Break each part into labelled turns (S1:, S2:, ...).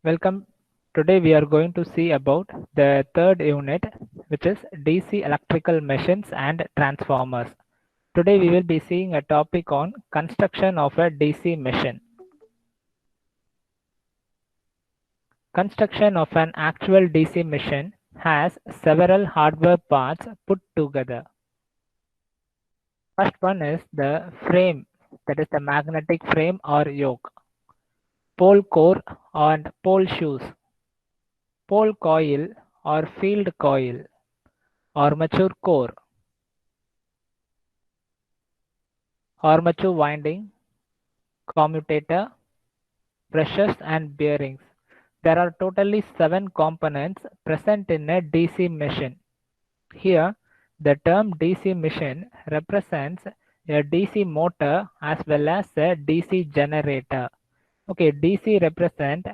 S1: Welcome. Today we are going to see about the third unit, which is DC electrical machines and transformers. Today we will be seeing a topic on construction of a DC machine. Construction of an actual DC machine has several hardware parts put together. First one is the frame, that is the magnetic frame or yoke, pole core and pole shoes, pole coil or field coil, armature core, armature winding, commutator, brushes and bearings. There are totally 7 components present in a DC machine. Here, the term DC machine represents a DC motor as well as a DC generator. Okay, DC represent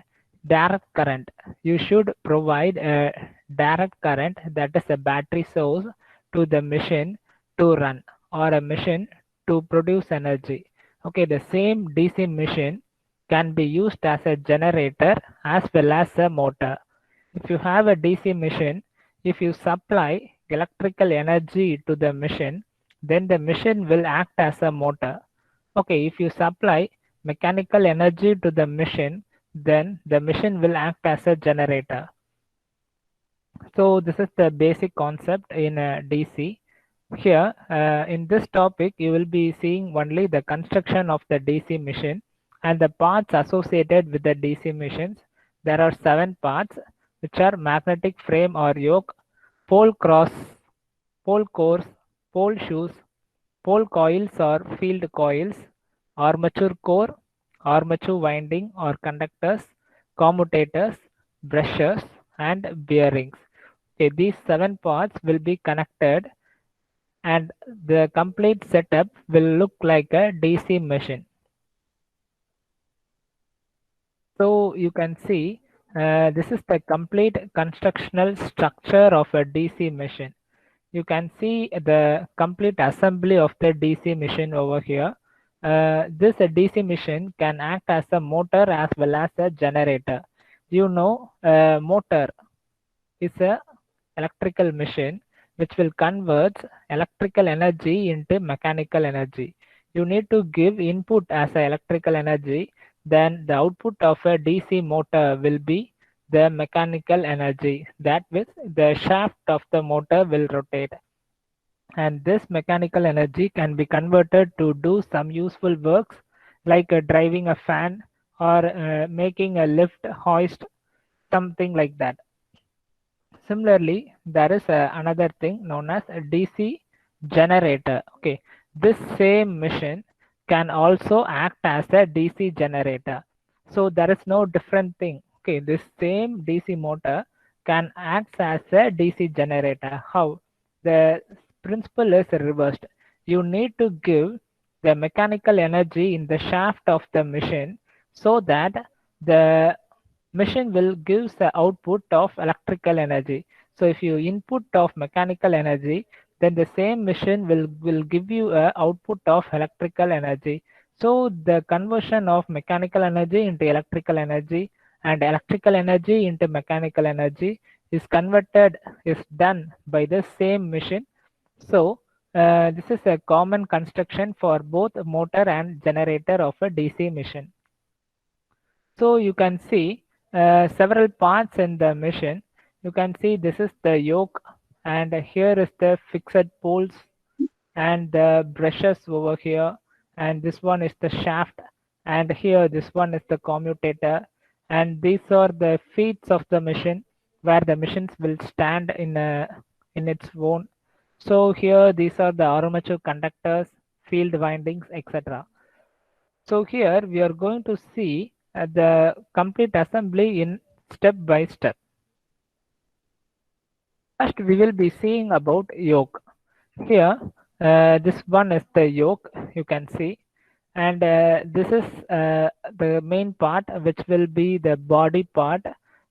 S1: direct current. You should provide a direct current, that is a battery source, to the machine to run or a machine to produce energy. Okay, the same DC machine can be used as a generator as well as a motor. If you have a DC machine, if you supply electrical energy to the machine, then the machine will act as a motor. Okay, if you supply mechanical energy to the machine, then the machine will act as a generator. So this is the basic concept in DC. Here, in this topic, you will be seeing only the construction of the DC machine and the parts associated with the DC machines. There are 7 parts, which are magnetic frame or yoke, pole cross, pole cores, pole shoes, pole coils or field coils, armature core, armature winding or conductors, commutators, brushes, and bearings. Okay, these 7 parts will be connected and the complete setup will look like a DC machine. So you can see this is the complete constructional structure of a DC machine. You can see the complete assembly of the DC machine over here. This DC machine can act as a motor as well as a generator. You know, a motor is a electrical machine which will convert electrical energy into mechanical energy. You need to give input as a electrical energy, then the output of a DC motor will be the mechanical energy. That means the shaft of the motor will rotate, and this mechanical energy can be converted to do some useful works like driving a fan or making a lift hoist, something like that. Similarly, there is another thing known as a DC generator. Okay, this same machine can also act as a DC generator. So there is no different thing. Okay, this same DC motor can act as a DC generator. How? The principle is reversed. You need to give the mechanical energy in the shaft of the machine so that the machine will give the output of electrical energy. So if you input of mechanical energy, then the same machine will give you a output of electrical energy. So the conversion of mechanical energy into electrical energy and electrical energy into mechanical energy is done by the same machine. So this is a common construction for both motor and generator of a DC machine. So you can see several parts in the machine. You can see this is the yoke, and here is the fixed poles and the brushes over here, and this one is the shaft, and here this one is the commutator, and these are the feet of the machine where the machines will stand in its own. So here these are the armature conductors, field windings, etc. So here we are going to see the complete assembly in step by step. First we will be seeing about yoke. Here this one is the yoke, you can see, and this is the main part, which will be the body part.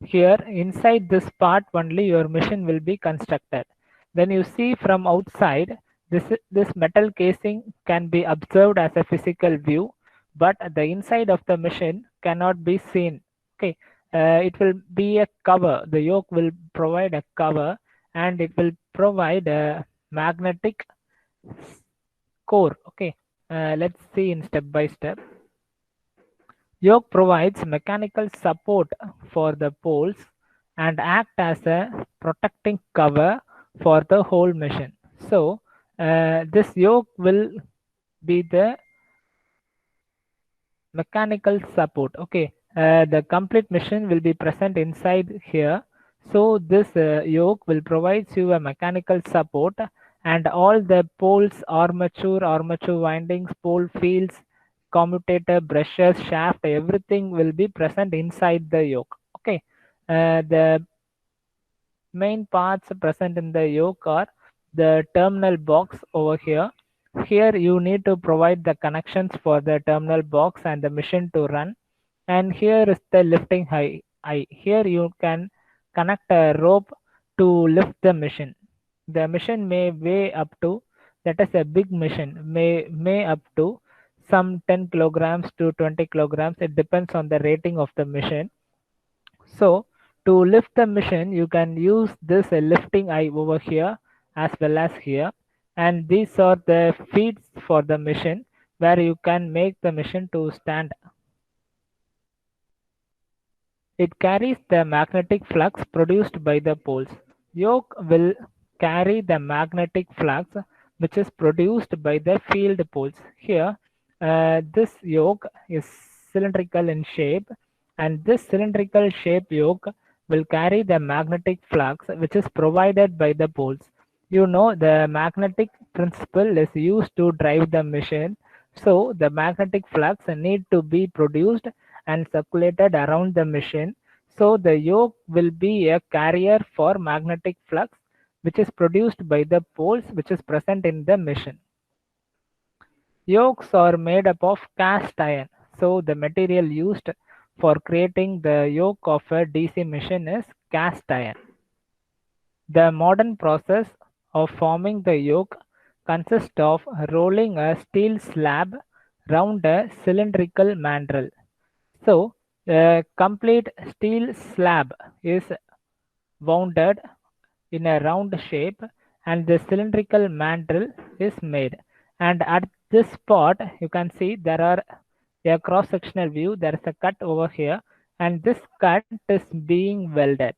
S1: Here inside this part only your machine will be constructed. When you see from outside, this metal casing can be observed as a physical view, but the inside of the machine cannot be seen. Okay, it will be a cover. The yoke will provide a cover, and it will provide a magnetic core. Okay, let's see in step by step. Yoke provides mechanical support for the poles and act as a protecting cover for the whole machine. So this yoke will be the mechanical support. Okay, the complete machine will be present inside here. So this yoke will provide you a mechanical support, and all the poles, armature windings, pole fields, commutator, brushes, shaft, everything will be present inside the yoke. Okay, the main parts present in the yoke are the terminal box over here. Here you need to provide the connections for the terminal box and the machine to run. And here is the lifting eye. Here you can connect a rope to lift the machine. The machine may weigh up to, that is a big machine, may up to some 10 kilograms to 20 kilograms. It depends on the rating of the machine. So to lift the machine, you can use this lifting eye over here as well as here. And these are the feet for the machine where you can make the machine to stand. It carries the magnetic flux produced by the poles. Yoke will carry the magnetic flux which is produced by the field poles. Here, this yoke is cylindrical in shape, and this cylindrical shape yoke will carry the magnetic flux which is provided by the poles. You know, the magnetic principle is used to drive the machine, so the magnetic flux need to be produced and circulated around the machine. So the yoke will be a carrier for magnetic flux which is produced by the poles which is present in the machine. Yokes are made up of cast iron. So the material used for creating the yoke of a DC machine is cast iron. The modern process of forming the yoke consists of rolling a steel slab round a cylindrical mandrel. So a complete steel slab is wounded in a round shape, and the cylindrical mandrel is made. And at this spot, you can see there are a cross-sectional view. There is a cut over here, and this cut is being welded.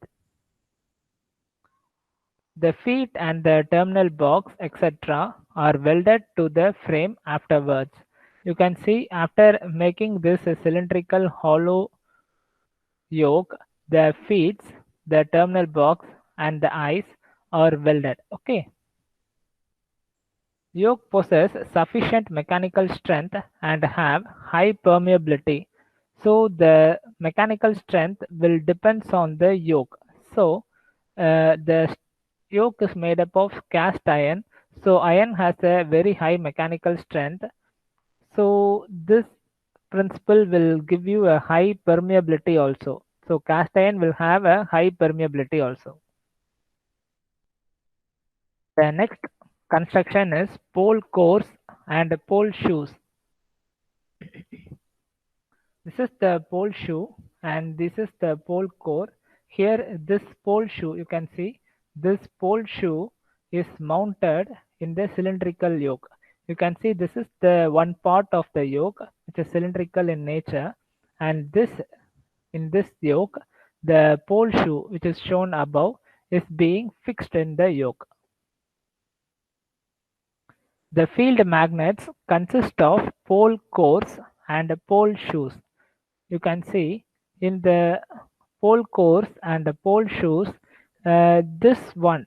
S1: The feet and the terminal box, etc., are welded to the frame afterwards. You can see after making this cylindrical hollow yoke, the feet, the terminal box, and the eyes are welded. Okay. Yoke possess sufficient mechanical strength and have high permeability. So the mechanical strength will depends on the yoke. So the yoke is made up of cast iron. So iron has a very high mechanical strength. So this principle will give you a high permeability also. So cast iron will have a high permeability also. The next construction is pole cores and pole shoes. This is the pole shoe and this is the pole core. Here this pole shoe, you can see this pole shoe is mounted in the cylindrical yoke. You can see this is the one part of the yoke which is cylindrical in nature, and this in this yoke the pole shoe which is shown above is being fixed in the yoke. The field magnets consist of pole cores and pole shoes. You can see in the pole cores and the pole shoes, this one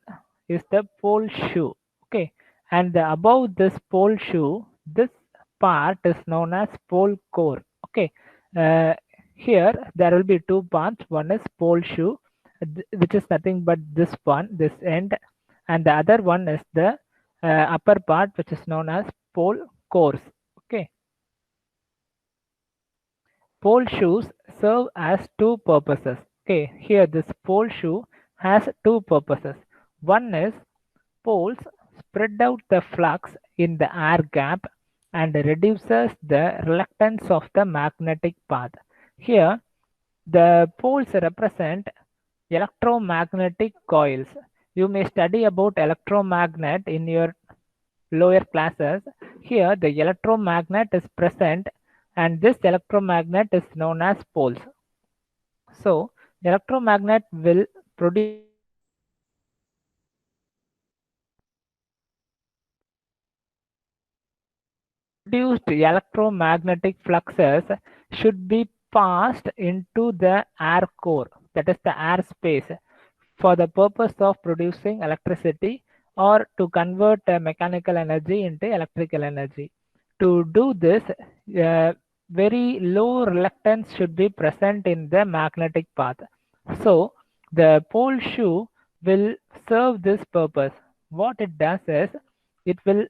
S1: is the pole shoe. Okay, and above this pole shoe, this part is known as pole core. Okay, uh, here there will be two parts. One is pole shoe, which is nothing but this one, this end, and the other one is the upper part, which is known as pole cores. Okay. Pole shoes serve as two purposes. Okay, here this pole shoe has two purposes. One is poles spread out the flux in the air gap and reduces the reluctance of the magnetic path. Here The poles represent electromagnetic coils. You may study about electromagnet in your lower classes. Here the electromagnet is present and this electromagnet is known as poles. So electromagnet will produce produced electromagnetic fluxes should be passed into the air core, that is the air space, for the purpose of producing electricity or to convert mechanical energy into electrical energy. To do this, very low reluctance should be present in the magnetic path. So, the pole shoe will serve this purpose. What it does is, it will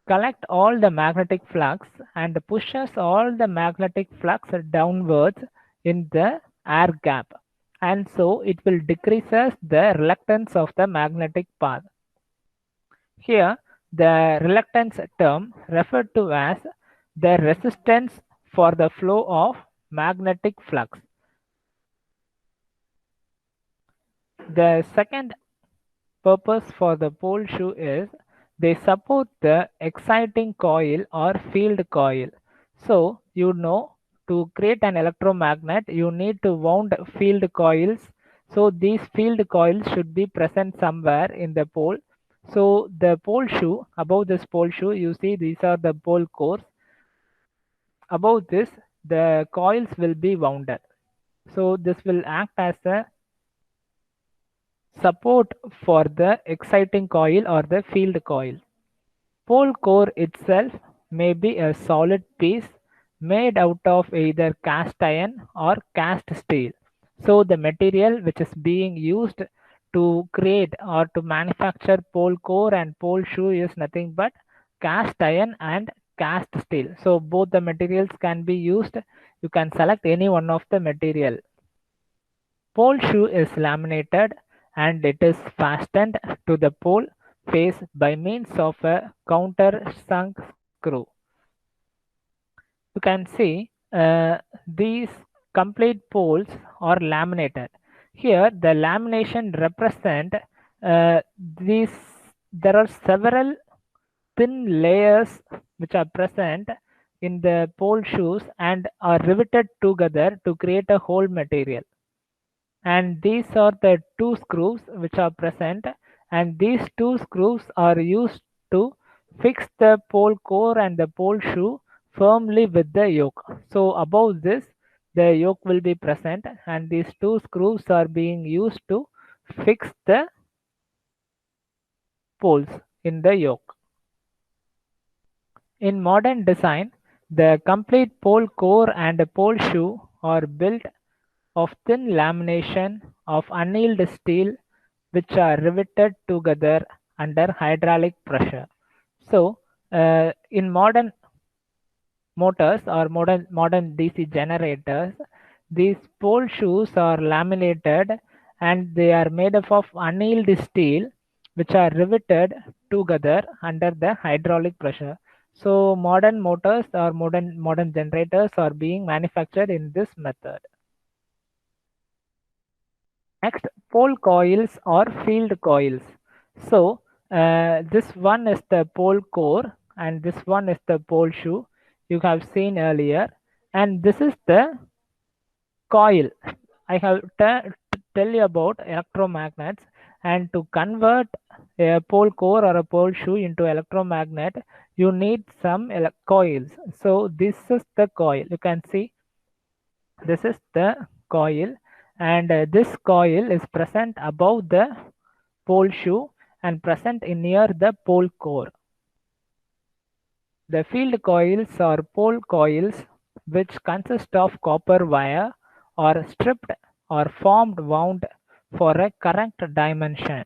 S1: collect all the magnetic flux and pushes all the magnetic flux downwards in the air gap, and so it will decreases the reluctance of the magnetic path. Here the reluctance term referred to as the resistance for the flow of magnetic flux. The second purpose for the pole shoe is they support the exciting coil or field coil. So, you know, to create an electromagnet, you need to wound field coils. So, these field coils should be present somewhere in the pole. So, the pole shoe, above this pole shoe, you see these are the pole cores. Above this, the coils will be wounded. So, this will act as a support for the exciting coil or the field coil. Pole core itself may be a solid piece made out of either cast iron or cast steel. So the material which is being used to create or to manufacture pole core and pole shoe is nothing but cast iron and cast steel. So both the materials can be used. You can select any one of the material. Pole shoe is laminated and it is fastened to the pole face by means of a countersunk screw. You can see these complete poles are laminated. Here the lamination represent these. There are several thin layers which are present in the pole shoes and are riveted together to create a whole material. And these are the two screws which are present, and these two screws are used to fix the pole core and the pole shoe firmly with the yoke. So above this the yoke will be present and these two screws are being used to fix the poles in the yoke. In modern design, the complete pole core and pole shoe are built of thin lamination of annealed steel which are riveted together under hydraulic pressure. So, in modern motors or modern DC generators, these pole shoes are laminated and they are made up of annealed steel which are riveted together under the hydraulic pressure. So modern motors or modern generators are being manufactured in this method. Next, pole coils or field coils. So this one is the pole core and this one is the pole shoe you have seen earlier, and this is the coil. I have tell you about electromagnets, and to convert a pole core or a pole shoe into electromagnet, you need some coils. So this is the coil. You can see this is the coil, and this coil is present above the pole shoe and present in near the pole core. The field coils are pole coils which consist of copper wire or stripped or formed wound for a correct dimension.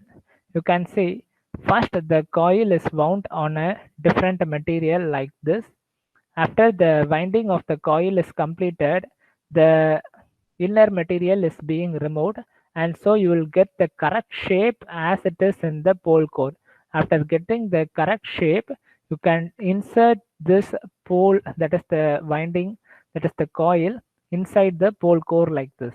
S1: You can see first the coil is wound on a different material like this. After the winding of the coil is completed, the inner material is being removed, and so you will get the correct shape as it is in the pole core. After getting the correct shape, you can insert this pole, that is the winding, that is the coil, inside the pole core like this.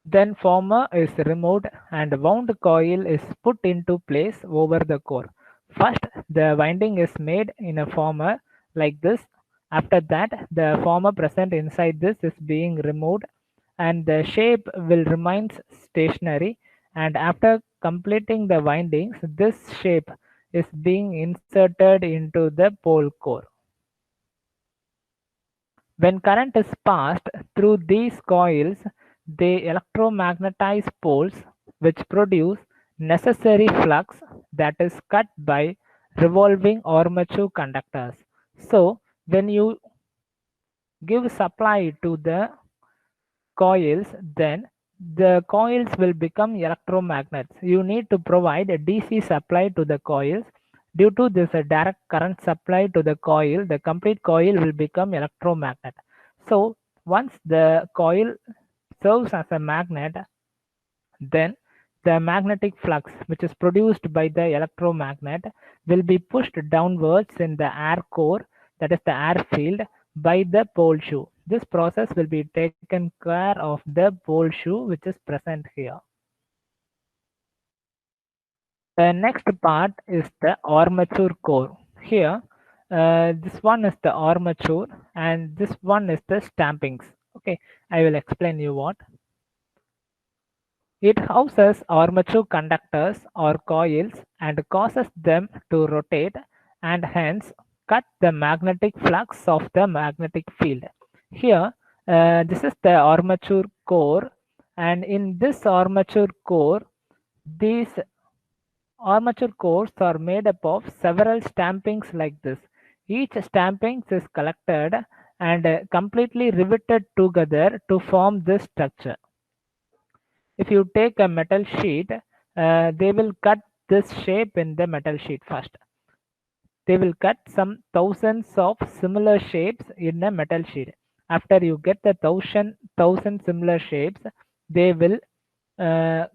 S1: Then former is removed and wound coil is put into place over the core. First, the winding is made in a former like this. After that, the former present inside this is being removed and the shape will remain stationary, and after completing the windings, this shape is being inserted into the pole core. When current is passed through these coils, they electromagnetize poles which produce necessary flux that is cut by revolving armature conductors. So, when you give supply to the coils, then the coils will become electromagnets. You need to provide a DC supply to the coils. Due to this direct current supply to the coil, the complete coil will become electromagnet. So once the coil serves as a magnet, then the magnetic flux which is produced by the electromagnet will be pushed downwards in the air core, that is the air field, by the pole shoe. This process will be taken care of the pole shoe which is present here. The next part is the armature core. Here, this one is the armature and this one is the stampings. Okay, I will explain you what. It houses armature conductors or coils and causes them to rotate and hence cut the magnetic flux of the magnetic field. Here, this is the armature core, and in this armature core, these armature cores are made up of several stampings like this. Each stamping is collected and completely riveted together to form this structure. If you take a metal sheet, they will cut this shape in the metal sheet first. They will cut some thousands of similar shapes in a metal sheet. After you get the thousand similar shapes, they will uh,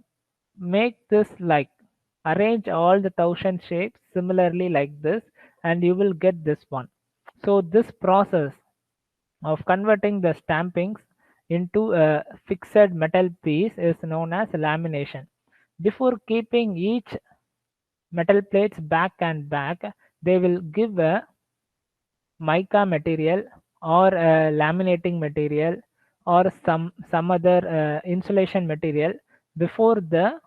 S1: make this like arrange all the thousand shapes similarly like this, and you will get this one. So this process of converting the stampings into a fixed metal piece is known as lamination. Before keeping each metal plates back and back, they will give a mica material or a laminating material or some other insulation material before the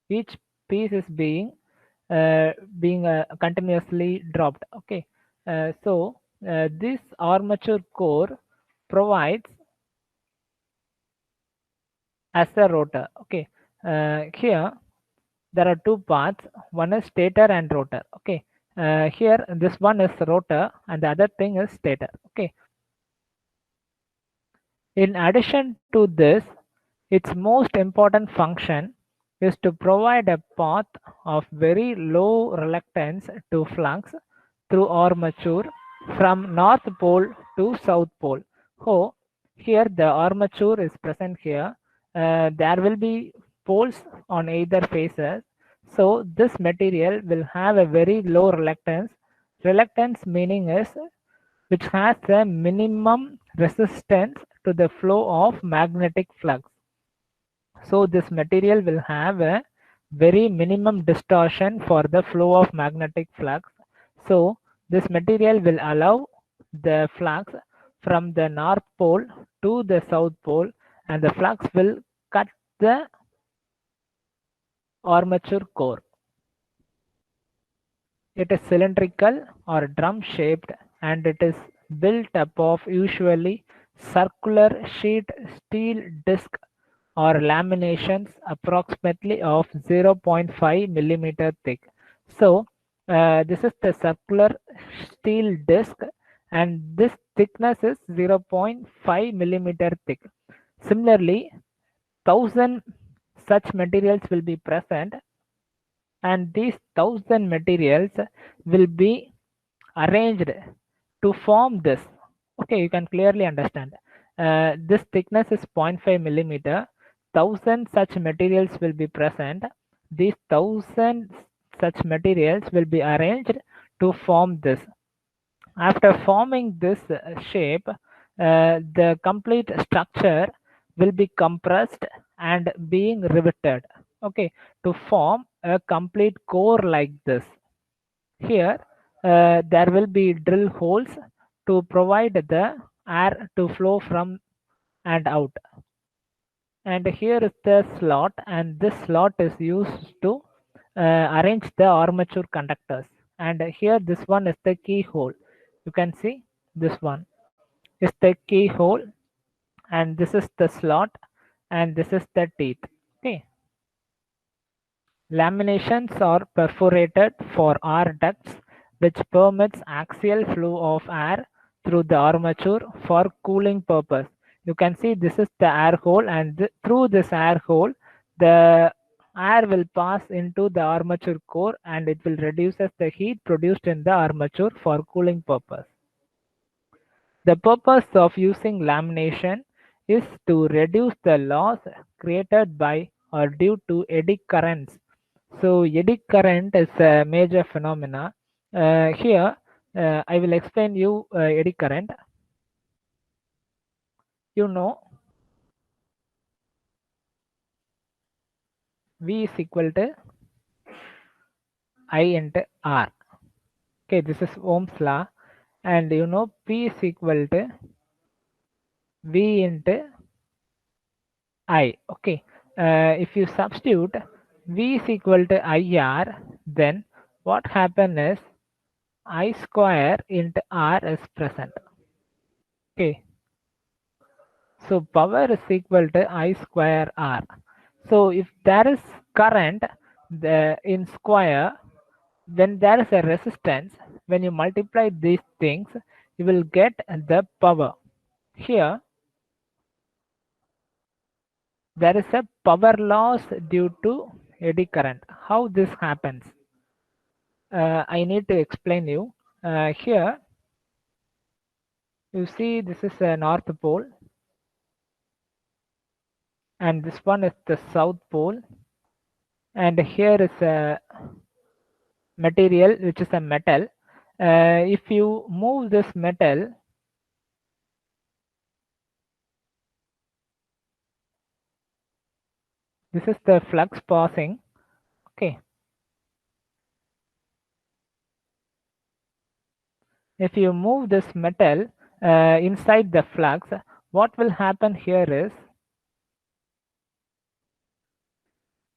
S1: each piece is being continuously dropped. Okay, this armature core provides as a rotor. Okay, here there are two parts. One is stator and rotor. Okay, here this one is rotor and the other thing is stator. Okay, in addition to this, its most important function is to provide a path of very low reluctance to flux through armature from North Pole to South Pole. So, here the armature is present here. There will be poles on either faces. So, this material will have a very low reluctance. Reluctance meaning is which has a minimum resistance to the flow of magnetic flux. So this material will have a very minimum distortion for the flow of magnetic flux. So this material will allow the flux from the north pole to the south pole, and the flux will cut the armature core. It is cylindrical or drum shaped and it is built up of usually circular sheet steel disc or laminations approximately of 0.5 millimeter thick. So this is the circular steel disc and this thickness is 0.5 millimeter thick. Similarly, 1000 such materials will be present, and these 1000 materials will be arranged to form this. Okay, you can clearly understand. This thickness is 0.5 millimeter. 1000 such materials will be present. These 1000 such materials will be arranged to form this. After forming this shape, the complete structure will be compressed and being riveted, okay, to form a complete core like this. Here, there will be drill holes to provide the air to flow from and out. And here is the slot, and this slot is used to arrange the armature conductors. And here, this one is the keyhole. You can see this one is the keyhole, and this is the slot, and this is the teeth. Okay. Laminations are perforated for air ducts, which permits axial flow of air through the armature for cooling purpose. You can see this is the air hole, and through this air hole, the air will pass into the armature core, and it will reduces the heat produced in the armature for cooling purpose. The purpose of using lamination is to reduce the loss created by or due to eddy currents. So eddy current is a major phenomena. Here, I will explain you eddy current. You know, V is equal to I into R. Okay, this is Ohm's law, and you know P is equal to V into I. Okay, if you substitute V is equal to IR, then what happen is I square into R is present. Okay, so power is equal to I square R. So if there is current in square, when there is a resistance, when you multiply these things, you will get the power. Here, there is a power loss due to eddy current. How this happens? I need to explain you. Here, you see this is a north pole, and this one is the south pole, and here is a material which is a metal. If you move this metal, this is the flux passing. Okay, if you move this metal inside the flux, what will happen here is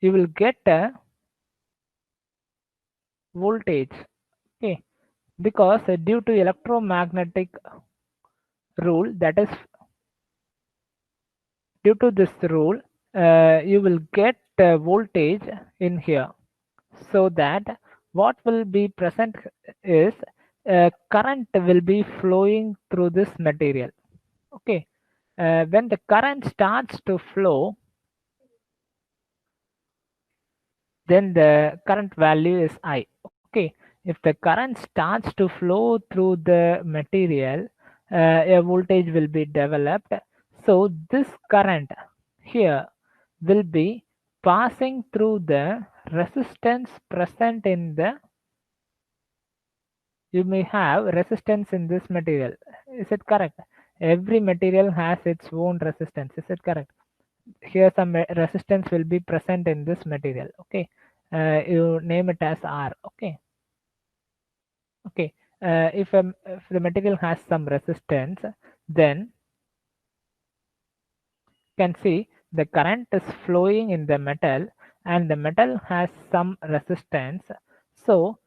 S1: you will get a voltage. Okay, because due to electromagnetic rule, that is due to this rule, you will get voltage in here, so that what will be present is current will be flowing through this material. Okay, when the current starts to flow, then the current value is I. Okay, if the current starts to flow through the material, a voltage will be developed. So this current here will be passing through the resistance present in the, you may have resistance in this material. Is it correct? Every material has its own resistance. Is it correct? Here some resistance will be present in this material. Okay, you name it as R. Okay. Okay, if the material has some resistance, then you can see the current is flowing in the metal, and the metal has some resistance. So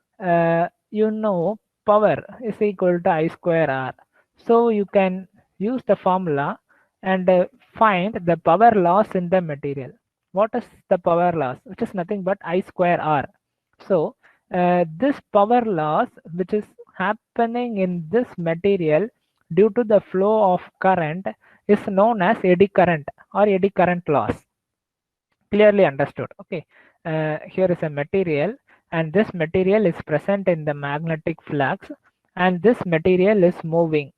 S1: you know power is equal to I square R. So you can use the formula and find the power loss in the material. What is the power loss? Which is nothing but I square R. So this power loss which is happening in this material due to the flow of current is known as eddy current or eddy current loss. Clearly understood. Okay, here is a material, and this material is present in the magnetic flux, and this material is moving.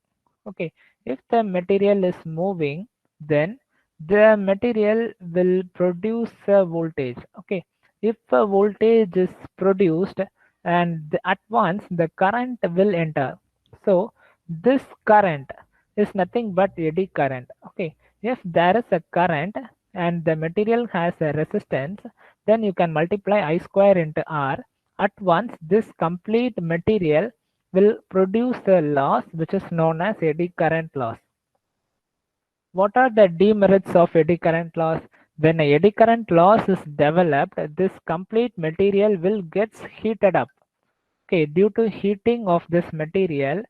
S1: Okay, if the material is moving, then the material will produce a voltage. Okay, if a voltage is produced, and at once the current will enter. So this current is nothing but eddy current. Okay, if there is a current and the material has a resistance, then you can multiply I square into R. At once, this complete material will produce a loss which is known as eddy current loss. What are the demerits of eddy current loss? When a eddy current loss is developed, this complete material will get heated up. Okay, due to heating of this material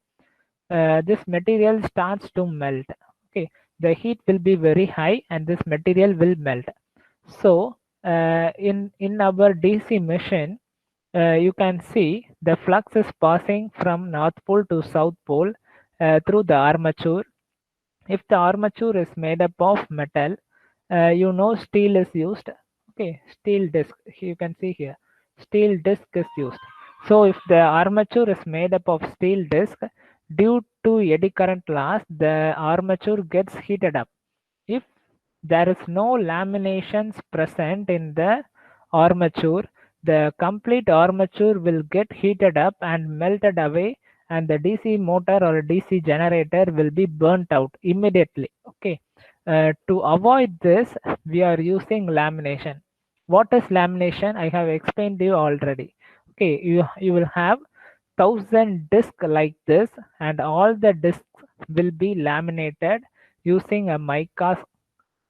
S1: starts to melt. Okay, the heat will be very high and this material will melt. So in our DC machine, you can see the flux is passing from north pole to south pole through the armature. If the armature is made up of metal, steel is used. Okay, steel disc, you can see here, steel disc is used. So if the armature is made up of steel disc, due to eddy current loss, the armature gets heated up. If there is no laminations present in the armature, the complete armature will get heated up and melted away, and the DC motor or DC generator will be burnt out immediately. Okay. To avoid this, we are using lamination. What is lamination? I have explained to you already. Okay, you will have 1,000 discs like this, and all the discs will be laminated using a mica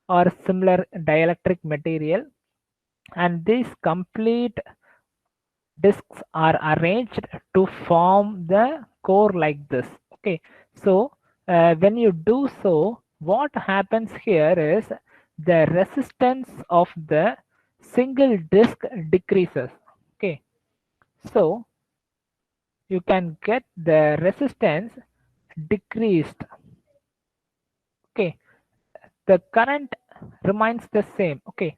S1: or similar dielectric material, and these complete discs are arranged to form the core like this. Okay, so when you do so, what happens here is the resistance of the single disc decreases. Okay, so you can get the resistance decreased. Okay, the current remains the same. Okay,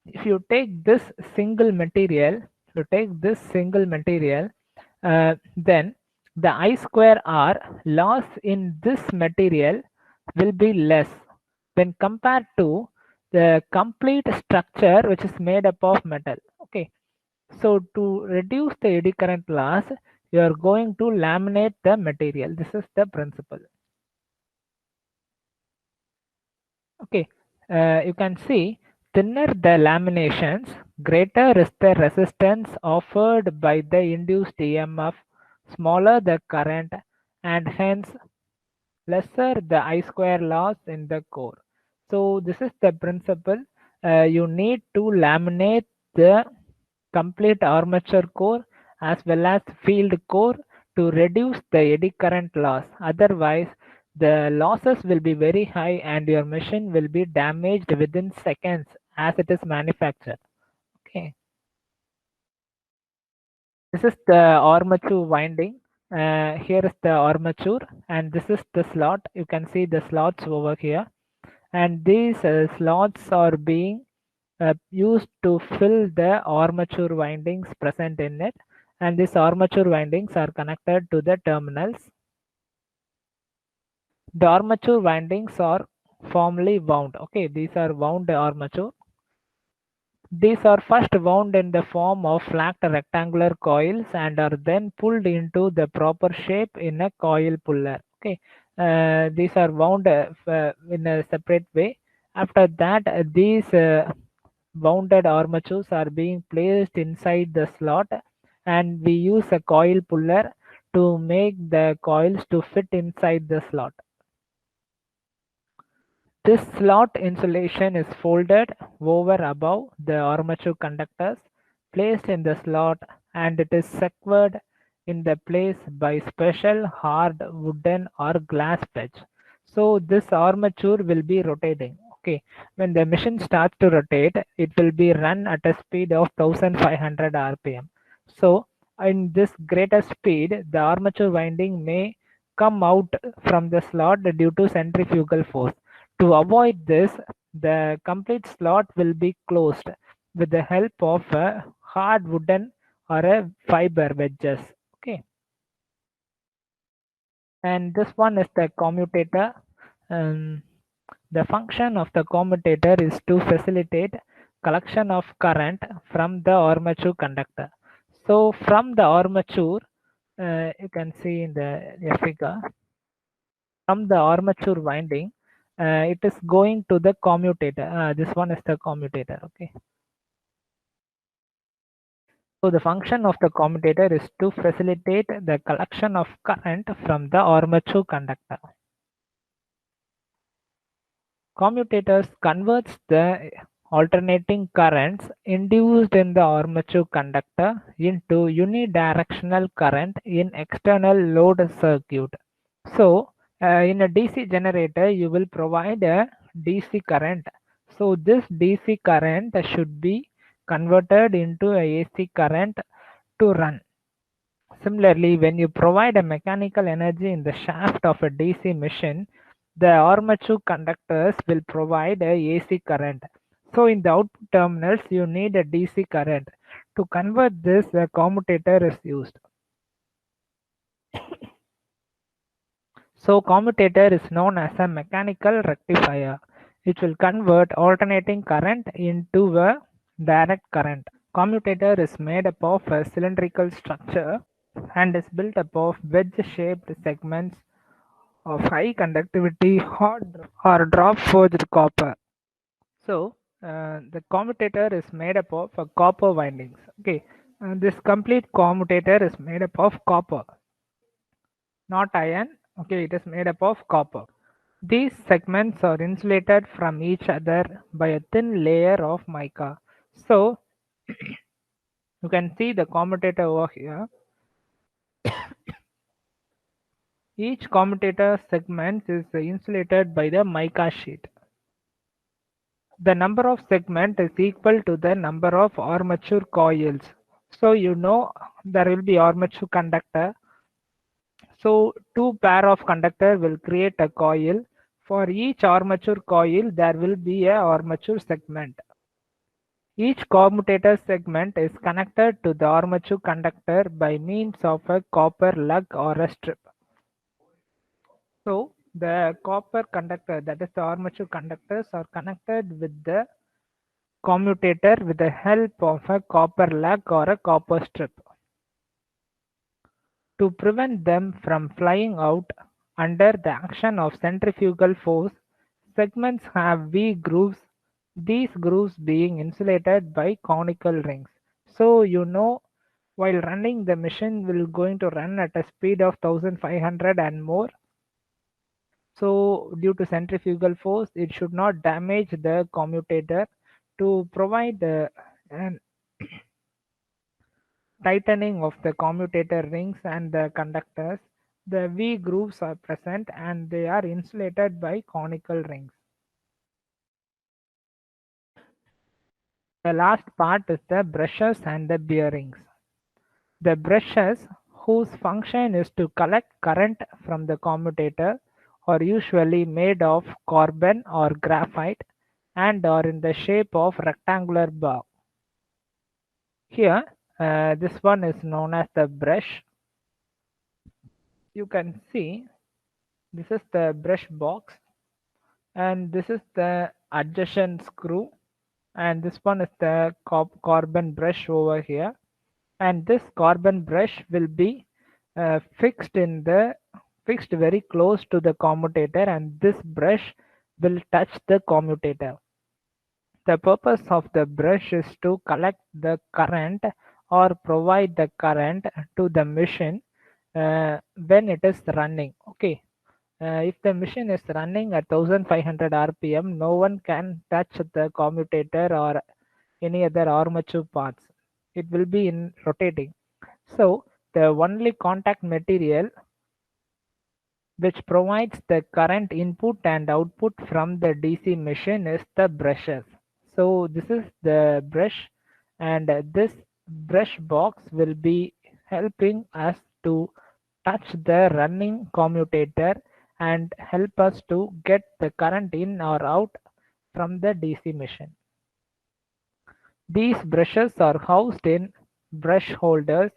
S1: if you take this single material, then the I square R loss in this material will be less when compared to the complete structure which is made up of metal. Okay, so to reduce the eddy current loss, you are going to laminate the material. This is the principle. Okay, you can see thinner the laminations, greater is the resistance offered by the induced EMF, smaller the current, and hence lesser the I square loss in the core. So this is the principle. You need to laminate the complete armature core as well as field core to reduce the eddy current loss. Otherwise, the losses will be very high and your machine will be damaged within seconds as it is manufactured. Okay. This is the armature winding. Here is the armature and this is the slot. You can see the slots over here. And these slots are being used to fill the armature windings present in it, and these armature windings are connected to the terminals. The armature windings are formally wound. Okay, these are wound armature. These are first wound in the form of flat rectangular coils and are then pulled into the proper shape in a coil puller. Okay, these are wound in a separate way. After that, these wounded armatures are being placed inside the slot, and we use a coil puller to make the coils to fit inside the slot. This slot insulation is folded over above the armature conductors placed in the slot, and it is secured in the place by special hard wooden or glass wedge. So this armature will be rotating. Okay, when the machine starts to rotate, it will be run at a speed of 1500 rpm. So in this greater speed, the armature winding may come out from the slot due to centrifugal force. To avoid this, the complete slot will be closed with the help of a hard wooden or a fiber wedges. Okay, and this one is the commutator. Um, the function of the commutator is to facilitate collection of current from the armature conductor. So from the armature, you can see in the figure, from the armature winding, it is going to the commutator. This one is the commutator. Okay. So the function of the commutator is to facilitate the collection of current from the armature conductor. Commutators converts the alternating currents induced in the armature conductor into unidirectional current in external load circuit. So, in a DC generator, you will provide a DC current. So, this DC current should be converted into a AC current to run. Similarly, when you provide a mechanical energy in the shaft of a DC machine, the armature conductors will provide a AC current. So, in the output terminals, you need a DC current. To convert this, a commutator is used. So commutator is known as a mechanical rectifier, which will convert alternating current into a direct current. Commutator is made up of a cylindrical structure and is built up of wedge-shaped segments of high conductivity or drop forged copper. So the commutator is made up of copper windings. Okay, this complete commutator is made up of copper, not iron. Okay, it is made up of copper. These segments are insulated from each other by a thin layer of mica. So you can see the commutator over here. Each commutator segment is insulated by the mica sheet. The number of segments is equal to the number of armature coils. So you know there will be armature conductor. So two pair of conductor will create a coil. For each armature coil, there will be a armature segment. Each commutator segment is connected to the armature conductor by means of a copper lug or a strip. So the copper conductor, that is the armature conductors, are connected with the commutator with the help of a copper lug or a copper strip. To prevent them from flying out under the action of centrifugal force, segments have V grooves, these grooves being insulated by conical rings. So you know while running the machine will going to run at a speed of 1500 and more. So due to centrifugal force, it should not damage the commutator. To provide an tightening of the commutator rings and the conductors, the V grooves are present and they are insulated by conical rings. The last part is the brushes and the bearings. The brushes, whose function is to collect current from the commutator, are usually made of carbon or graphite and are in the shape of rectangular bar. Here, this one is known as the brush. You can see this is the brush box and this is the adjacent screw, and this one is the carbon brush over here, and this carbon brush will be fixed very close to the commutator, and this brush will touch the commutator. The purpose of the brush is to collect the current or provide the current to the machine when it is running. Okay. If the machine is running at 1500 rpm, no one can touch the commutator or any other armature parts. It will be in rotating. So the only contact material which provides the current input and output from the DC machine is the brushes. So this is the brush, and this brush box will be helping us to touch the running commutator and help us to get the current in or out from the DC machine. These brushes are housed in brush holders,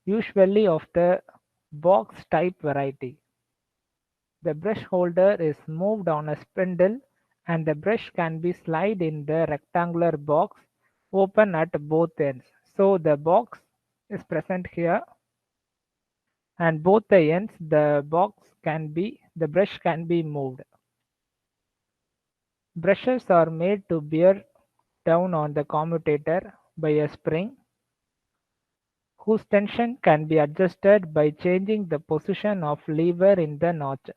S1: usually of the box type variety. The brush holder is moved on a spindle and the brush can be slid in the rectangular box open at both ends. So the box is present here and both the ends the box can be the brush can be moved. Brushes are made to bear down on the commutator by a spring whose tension can be adjusted by changing the position of lever in the notches.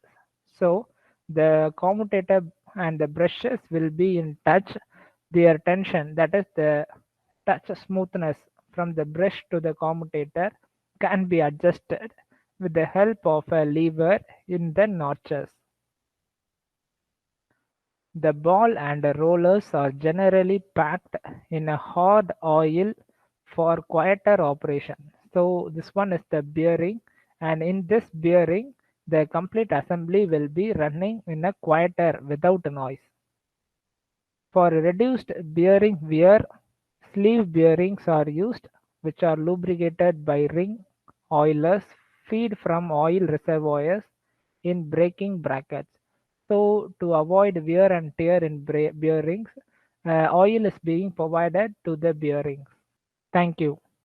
S1: So the commutator and the brushes will be in touch. Their tension, that is the touch smoothness from the brush to the commutator, can be adjusted with the help of a lever in the notches. The ball and rollers are generally packed in a hard oil for quieter operation. So this one is the bearing, and in this bearing the complete assembly will be running in a quieter without noise. For reduced bearing wear, sleeve bearings are used, which are lubricated by ring oilers feed from oil reservoirs in braking brackets. So to avoid wear and tear in bearings, oil is being provided to the bearings. Thank you.